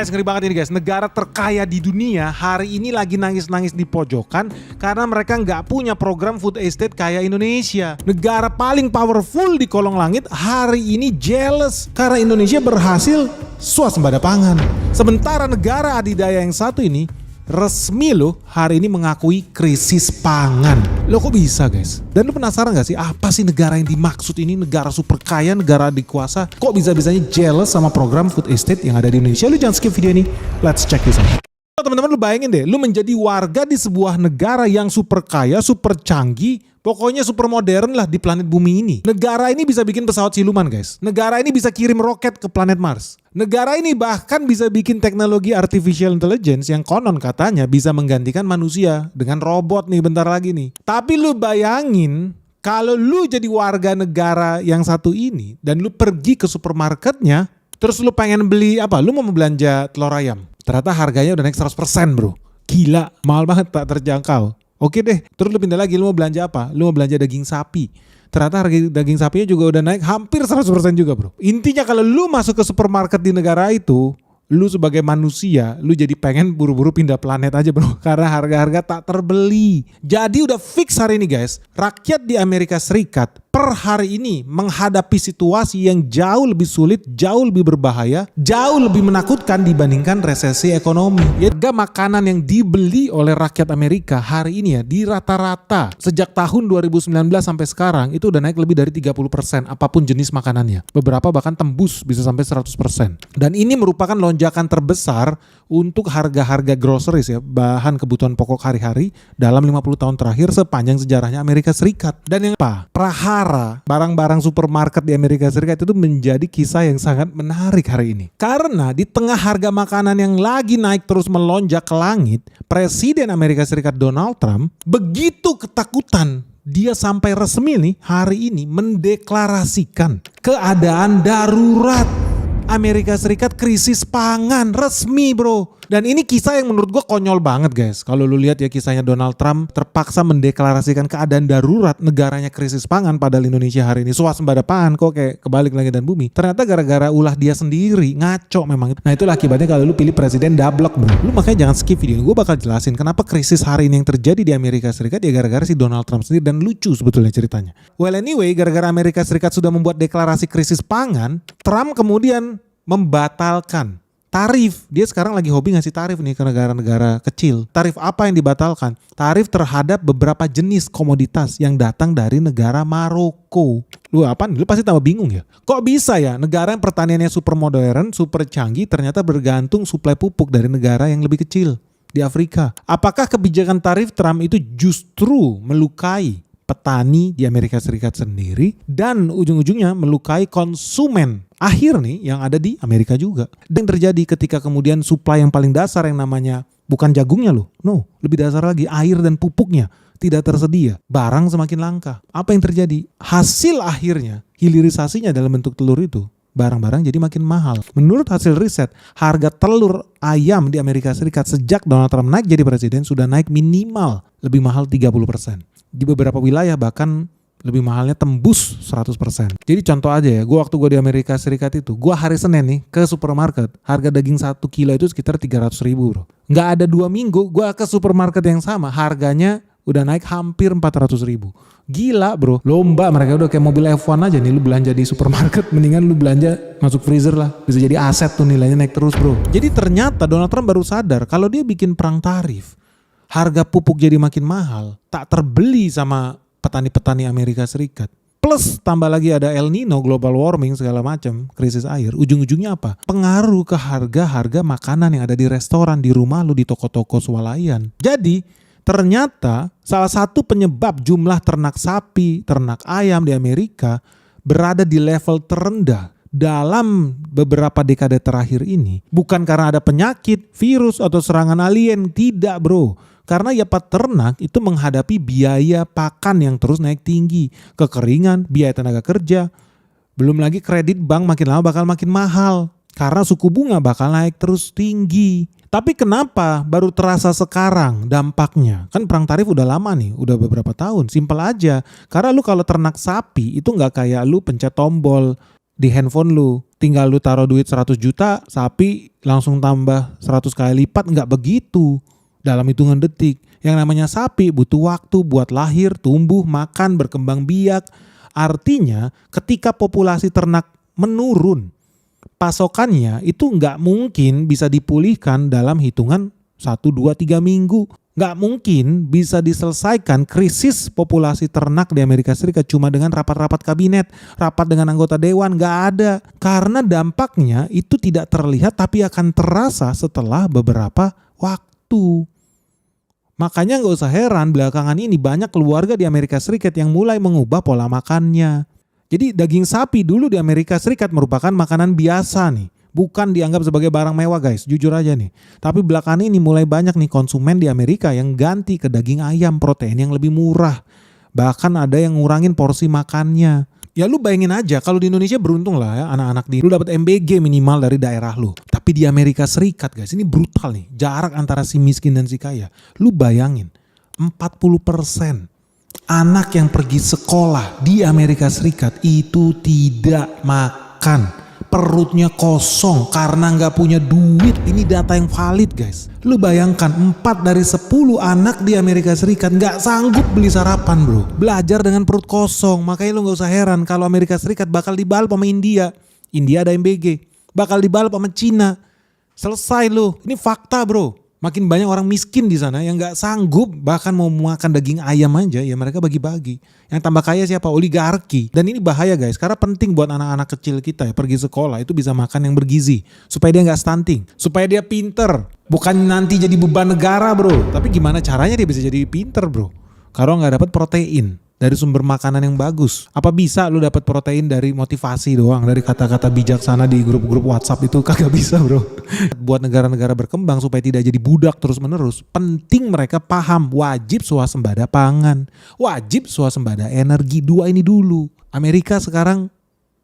Guys, ngeri banget ini guys. Negara terkaya di dunia hari ini lagi nangis-nangis di pojokan karena mereka nggak punya program food estate kayak Indonesia. Negara paling powerful di kolong langit hari ini jealous karena Indonesia berhasil swasembada pangan. Sementara negara adidaya yang satu ini resmi loh hari ini mengakui krisis pangan. Loh kok bisa guys? Dan lu penasaran gak sih apa sih negara yang dimaksud ini? Negara super kaya, negara dikuasa, kok bisa-bisanya jealous sama program food estate yang ada di Indonesia? Lu jangan skip video ini, let's check this out. Teman-teman, lu bayangin deh, lu menjadi warga di sebuah negara yang super kaya, super canggih, pokoknya super modern lah di planet bumi ini. Negara ini bisa bikin pesawat siluman guys. Negara ini bisa kirim roket ke planet Mars. Negara ini bahkan bisa bikin teknologi artificial intelligence yang konon katanya bisa menggantikan manusia dengan robot nih bentar lagi nih. Tapi lu bayangin kalau lu jadi warga negara yang satu ini dan lu pergi ke supermarketnya, terus lu pengen beli apa? Lu mau belanja telur ayam. Ternyata harganya udah naik 100% bro. Gila, mahal banget, tak terjangkau. Oke deh, terus lu pindah lagi, lu mau belanja apa? Lu mau belanja daging sapi. Ternyata harga daging sapinya juga udah naik hampir 100% juga bro. Intinya kalau lu masuk ke supermarket di negara itu, lu sebagai manusia, lu jadi pengen buru-buru pindah planet aja bro. Karena harga-harga tak terbeli. Jadi udah fix hari ini guys, rakyat di Amerika Serikat per hari ini menghadapi situasi yang jauh lebih sulit, jauh lebih berbahaya, jauh lebih menakutkan dibandingkan resesi ekonomi. Harga makanan yang dibeli oleh rakyat Amerika hari ini ya di rata-rata sejak tahun 2019 sampai sekarang itu udah naik lebih dari 30% apapun jenis makanannya. Beberapa bahkan tembus bisa sampai 100%. Dan ini merupakan lonjakan terbesar untuk harga-harga groceries ya, bahan kebutuhan pokok hari-hari dalam 50 tahun terakhir sepanjang sejarahnya Amerika Serikat. Dan yang apa? Barang-barang supermarket di Amerika Serikat itu menjadi kisah yang sangat menarik hari ini. Karena di tengah harga makanan yang lagi naik terus melonjak ke langit, Presiden Amerika Serikat Donald Trump begitu ketakutan. Dia sampai resmi nih hari ini mendeklarasikan keadaan darurat. Amerika Serikat krisis pangan resmi bro. Dan ini kisah yang menurut gue konyol banget guys. Kalau lu lihat ya kisahnya Donald Trump terpaksa mendeklarasikan keadaan darurat negaranya krisis pangan padahal Indonesia hari ini swasembada pangan kok kayak kebalik langit dan bumi. Ternyata gara-gara ulah dia sendiri ngaco memang. Nah itulah akibatnya kalau lu pilih presiden dablek bro. Lu makanya jangan skip video ini. Gue bakal jelasin kenapa krisis hari ini yang terjadi di Amerika Serikat ya gara-gara si Donald Trump sendiri dan lucu sebetulnya ceritanya. Well anyway, gara-gara Amerika Serikat sudah membuat deklarasi krisis pangan, Trump kemudian membatalkan tarif. Dia sekarang lagi hobi ngasih tarif nih ke negara-negara kecil. Tarif apa yang dibatalkan? Tarif terhadap beberapa jenis komoditas yang datang dari negara Maroko. Lu apaan? Lu pasti tambah bingung ya. Kok bisa ya negara yang pertaniannya super modern, super canggih ternyata bergantung suplai pupuk dari negara yang lebih kecil di Afrika? Apakah kebijakan tarif Trump itu justru melukai petani di Amerika Serikat sendiri dan ujung-ujungnya melukai konsumen akhir nih yang ada di Amerika juga? Dan terjadi ketika kemudian suplai yang paling dasar yang namanya bukan jagungnya loh, no, lebih dasar lagi air dan pupuknya tidak tersedia, barang semakin langka. Apa yang terjadi? Hasil akhirnya hilirisasinya dalam bentuk telur itu barang-barang jadi makin mahal. Menurut hasil riset, harga telur ayam di Amerika Serikat sejak Donald Trump naik jadi presiden sudah naik minimal lebih mahal 30%. Di beberapa wilayah bahkan lebih mahalnya tembus 100%. Jadi contoh aja ya, waktu gue di Amerika Serikat itu, gue hari Senin nih ke supermarket, harga daging 1 kilo itu sekitar 300 ribu bro. Nggak ada 2 minggu, gue ke supermarket yang sama, harganya udah naik hampir 400 ribu. Gila bro, lomba mereka udah kayak mobil F1 aja nih, lu belanja di supermarket, mendingan lu belanja masuk freezer lah. Bisa jadi aset tuh, nilainya naik terus bro. Jadi ternyata Donald Trump baru sadar kalau dia bikin perang tarif, harga pupuk jadi makin mahal, tak terbeli sama petani-petani Amerika Serikat. Plus tambah lagi ada El Nino, global warming segala macam, krisis air. Ujung-ujungnya apa? Pengaruh ke harga-harga makanan yang ada di restoran, di rumah lu, di toko-toko swalayan. Jadi ternyata salah satu penyebab jumlah ternak sapi, ternak ayam di Amerika berada di level terendah dalam beberapa dekade terakhir ini. Bukan karena ada penyakit, virus atau serangan alien, tidak bro. Karena ya peternak itu menghadapi biaya pakan yang terus naik tinggi, kekeringan, biaya tenaga kerja, belum lagi kredit bank makin lama bakal makin mahal karena suku bunga bakal naik terus tinggi. Tapi kenapa baru terasa sekarang dampaknya? Kan perang tarif udah lama nih, udah beberapa tahun. Simpel aja, karena lu kalau ternak sapi itu nggak kayak lu pencet tombol di handphone lu. Tinggal lu taruh duit 100 juta, sapi langsung tambah 100 kali lipat. Nggak begitu dalam hitungan detik. Yang namanya sapi butuh waktu buat lahir, tumbuh, makan, berkembang biak. Artinya ketika populasi ternak menurun, pasokannya itu nggak mungkin bisa dipulihkan dalam hitungan 1, 2, 3 minggu. Nggak mungkin bisa diselesaikan krisis populasi ternak di Amerika Serikat cuma dengan rapat-rapat kabinet, rapat dengan anggota dewan, nggak ada. Karena dampaknya itu tidak terlihat tapi akan terasa setelah beberapa waktu. Makanya nggak usah heran belakangan ini banyak keluarga di Amerika Serikat yang mulai mengubah pola makannya. Jadi daging sapi dulu di Amerika Serikat merupakan makanan biasa nih. Bukan dianggap sebagai barang mewah guys, jujur aja nih. Tapi belakangan ini mulai banyak nih konsumen di Amerika yang ganti ke daging ayam protein yang lebih murah. Bahkan ada yang ngurangin porsi makannya. Ya lu bayangin aja kalau di Indonesia beruntung lah ya anak-anak lu dapat MBG minimal dari daerah lu. Tapi di Amerika Serikat guys ini brutal nih. Jarak antara si miskin dan si kaya. Lu bayangin 40% anak yang pergi sekolah di Amerika Serikat itu tidak makan. Perutnya kosong karena nggak punya duit. Ini data yang valid guys. Lu bayangkan 4 dari 10 anak di Amerika Serikat nggak sanggup beli sarapan bro. Belajar dengan perut kosong. Makanya lu nggak usah heran kalau Amerika Serikat bakal dibalap sama India. India ada MBG. Bakal dibalap sama Cina. Selesai lu. Ini fakta bro. Makin banyak orang miskin di sana yang nggak sanggup bahkan mau makan daging ayam aja ya mereka bagi-bagi. Yang tambah kaya siapa? Oligarki. Dan ini bahaya guys karena penting buat anak-anak kecil kita ya pergi sekolah itu bisa makan yang bergizi supaya dia nggak stunting, supaya dia pinter. Bukan nanti jadi beban negara bro. Tapi gimana caranya dia bisa jadi pinter bro? Kalau nggak dapat protein dari sumber makanan yang bagus. Apa bisa lu dapat protein dari motivasi doang, dari kata-kata bijaksana di grup-grup WhatsApp itu? Kagak bisa bro. Buat negara-negara berkembang supaya tidak jadi budak terus-menerus, penting mereka paham wajib swasembada pangan, wajib swasembada energi. Dua ini dulu. Amerika sekarang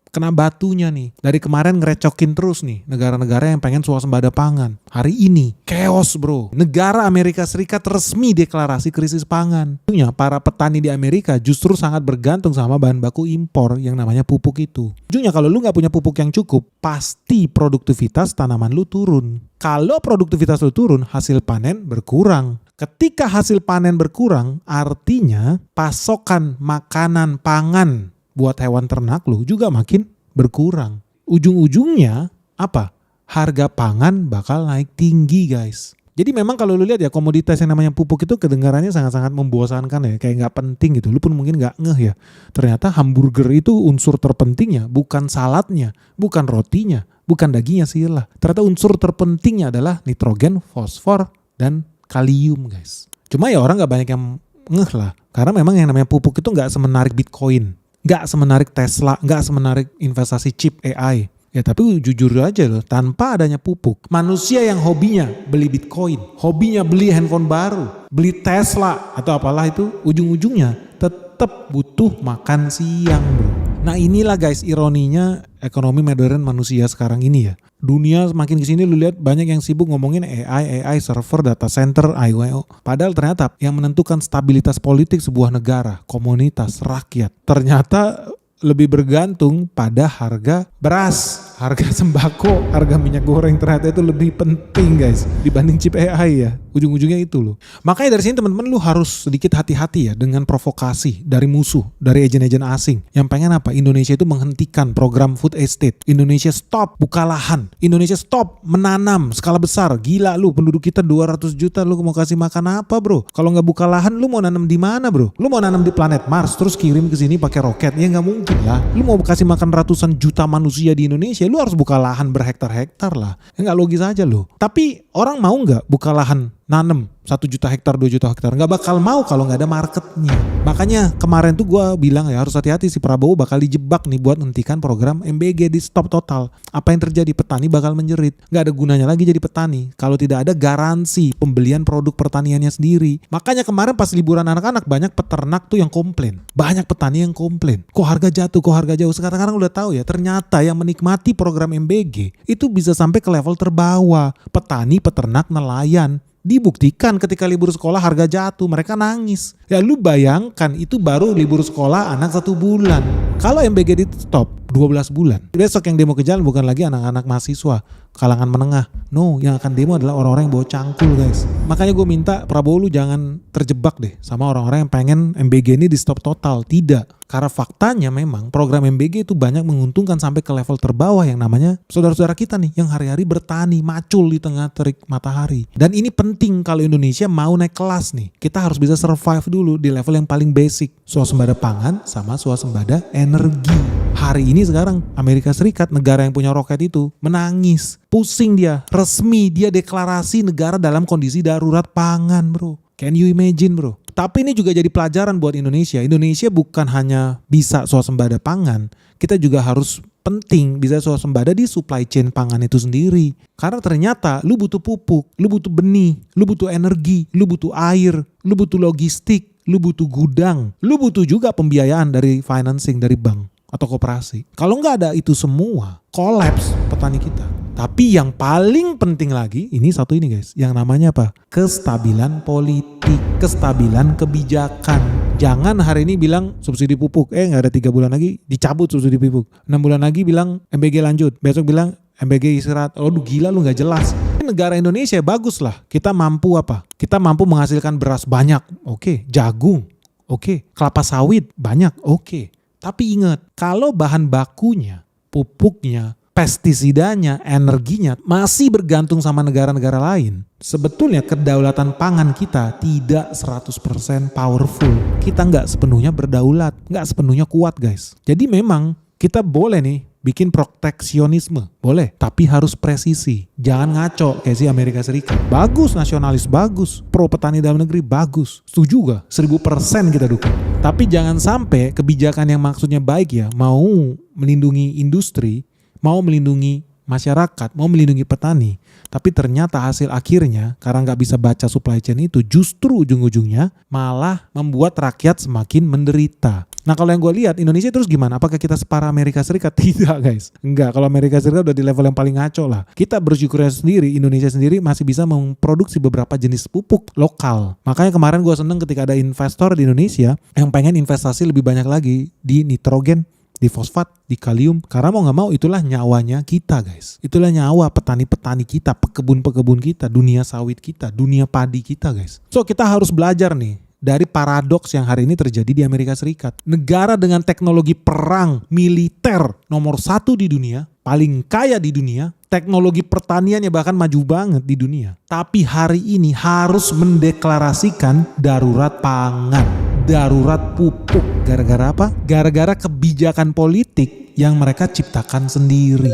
kena batunya nih. Dari kemarin ngerecokin terus nih negara-negara yang pengen swasembada pangan. Hari ini chaos bro. Negara Amerika Serikat resmi deklarasi krisis pangan. Tentunya para petani di Amerika justru sangat bergantung sama bahan baku impor yang namanya pupuk itu. Ujungnya kalau lu gak punya pupuk yang cukup, pasti produktivitas tanaman lu turun. Kalau produktivitas lu turun, hasil panen berkurang. Ketika hasil panen berkurang, artinya pasokan makanan pangan buat hewan ternak lu juga makin berkurang. Ujung-ujungnya apa? Harga pangan bakal naik tinggi guys. Jadi memang kalau lu lihat ya komoditas yang namanya pupuk itu kedengarannya sangat-sangat membosankan ya. Kayak gak penting gitu. Lu pun mungkin gak ngeh ya. Ternyata hamburger itu unsur terpentingnya bukan saladnya, bukan rotinya, bukan dagingnya sih lah. Ternyata unsur terpentingnya adalah nitrogen, fosfor, dan kalium guys. Cuma ya orang gak banyak yang ngeh lah. Karena memang yang namanya pupuk itu gak semenarik Bitcoin. Gak semenarik Tesla, gak semenarik investasi chip AI. Ya tapi jujur aja loh, tanpa adanya pupuk, manusia yang hobinya beli Bitcoin, hobinya beli handphone baru, beli Tesla atau apalah itu, ujung-ujungnya tetap butuh makan siang bro. Nah inilah guys ironinya ekonomi modern manusia sekarang ini ya. Dunia semakin kesini lu lihat banyak yang sibuk ngomongin AI, server, data center, IO. Padahal ternyata yang menentukan stabilitas politik sebuah negara, komunitas, rakyat, ternyata lebih bergantung pada harga beras, harga sembako, harga minyak goreng. Ternyata itu lebih penting guys dibanding chip AI ya. Ujung-ujungnya itu loh. Makanya dari sini teman-teman lu harus sedikit hati-hati ya dengan provokasi dari musuh, dari agen-agen asing yang pengen apa? Indonesia itu menghentikan program food estate. Indonesia stop buka lahan. Indonesia stop menanam skala besar. Gila lu, penduduk kita 200 juta, lu mau kasih makan apa bro? Kalau nggak buka lahan lu mau nanam di mana bro? Lu mau nanam di planet Mars terus kirim ke sini pakai roket? Ya nggak mungkin lah. Lu mau kasih makan ratusan juta manusia di Indonesia, lu harus buka lahan berhektar-hektar lah. Ya nggak logis aja lu. Tapi orang mau nggak buka lahan nanem 1 juta hektar, 2 juta hektar? Nggak bakal mau kalau nggak ada marketnya. Makanya kemarin tuh gue bilang ya harus hati-hati, si Prabowo bakal dijebak nih buat hentikan program MBG, di stop total. Apa yang terjadi? Petani bakal menjerit. Nggak ada gunanya lagi jadi petani kalau tidak ada garansi pembelian produk pertaniannya sendiri. Makanya kemarin pas liburan anak-anak banyak peternak tuh yang komplain. Banyak petani yang komplain. Kok harga jatuh, kok harga jauh. Sekarang udah tahu ya, ternyata yang menikmati program MBG itu bisa sampai ke level terbawah. Petani, peternak, nelayan. Dibuktikan ketika libur sekolah harga jatuh, mereka nangis. Ya lu bayangkan itu baru libur sekolah anak 1 bulan. Kalau MBG di stop, 12 bulan. Besok yang demo ke jalan bukan lagi anak-anak mahasiswa kalangan menengah. No, yang akan demo adalah orang-orang yang bawa cangkul guys. Makanya gue minta Prabowo lu jangan terjebak deh sama orang-orang yang pengen MBG ini di stop total. Tidak. Karena faktanya memang program MBG itu banyak menguntungkan sampai ke level terbawah yang namanya saudara-saudara kita nih yang hari-hari bertani macul di tengah terik matahari. Dan ini penting kalau Indonesia mau naik kelas nih. Kita harus bisa survive dulu di level yang paling basic. Swasembada pangan sama swasembada energi. Hari ini sekarang Amerika Serikat, negara yang punya roket itu, menangis. Pusing dia, resmi dia deklarasi negara dalam kondisi darurat pangan bro. Can you imagine bro? Tapi ini juga jadi pelajaran buat Indonesia. Indonesia bukan hanya bisa swasembada pangan, kita juga harus penting bisa swasembada di supply chain pangan itu sendiri. Karena ternyata lu butuh pupuk, lu butuh benih, lu butuh energi, lu butuh air, lu butuh logistik, lu butuh gudang, lu butuh juga pembiayaan dari financing dari bank atau koperasi. Kalau nggak ada itu semua, kolaps petani kita. Tapi yang paling penting lagi, ini satu ini guys, yang namanya apa? Kestabilan politik, kestabilan kebijakan. Jangan hari ini bilang subsidi pupuk, nggak ada 3 bulan lagi dicabut subsidi pupuk. 6 bulan lagi bilang MBG lanjut, besok bilang MBG istirahat. Oh gila lu nggak jelas. Negara Indonesia bagus lah, kita mampu apa? Kita mampu menghasilkan beras banyak, oke. Jagung, oke. Kelapa sawit banyak, oke. Tapi ingat, kalau bahan bakunya, pupuknya, pestisidanya, energinya masih bergantung sama negara-negara lain, sebetulnya kedaulatan pangan kita tidak 100% powerful. Kita nggak sepenuhnya berdaulat, nggak sepenuhnya kuat guys. Jadi memang kita boleh nih bikin proteksionisme, boleh, tapi harus presisi. Jangan ngaco kayak si Amerika Serikat. Bagus, nasionalis bagus, pro petani dalam negeri bagus, setuju gak? 1000% kita dukung. Tapi jangan sampai kebijakan yang maksudnya baik ya, mau melindungi industri, mau melindungi masyarakat, mau melindungi petani, tapi ternyata hasil akhirnya karena nggak bisa baca supply chain itu justru ujung-ujungnya malah membuat rakyat semakin menderita. Nah kalau yang gue lihat Indonesia terus gimana? Apakah kita separah Amerika Serikat? Tidak guys, enggak. Kalau Amerika Serikat udah di level yang paling ngaco lah. Kita bersyukurnya sendiri, Indonesia sendiri masih bisa memproduksi beberapa jenis pupuk lokal. Makanya kemarin gue seneng ketika ada investor di Indonesia yang pengen investasi lebih banyak lagi di nitrogen, di fosfat, di kalium. Karena mau gak mau itulah nyawanya kita guys. Itulah nyawa petani-petani kita, pekebun-pekebun kita, dunia sawit kita, dunia padi kita guys. So kita harus belajar nih dari paradoks yang hari ini terjadi di Amerika Serikat. Negara dengan teknologi perang militer nomor 1 di dunia, paling kaya di dunia, teknologi pertaniannya bahkan maju banget di dunia. Tapi hari ini harus mendeklarasikan darurat pangan, darurat pupuk. Gara-gara apa? Gara-gara kebijakan politik yang mereka ciptakan sendiri.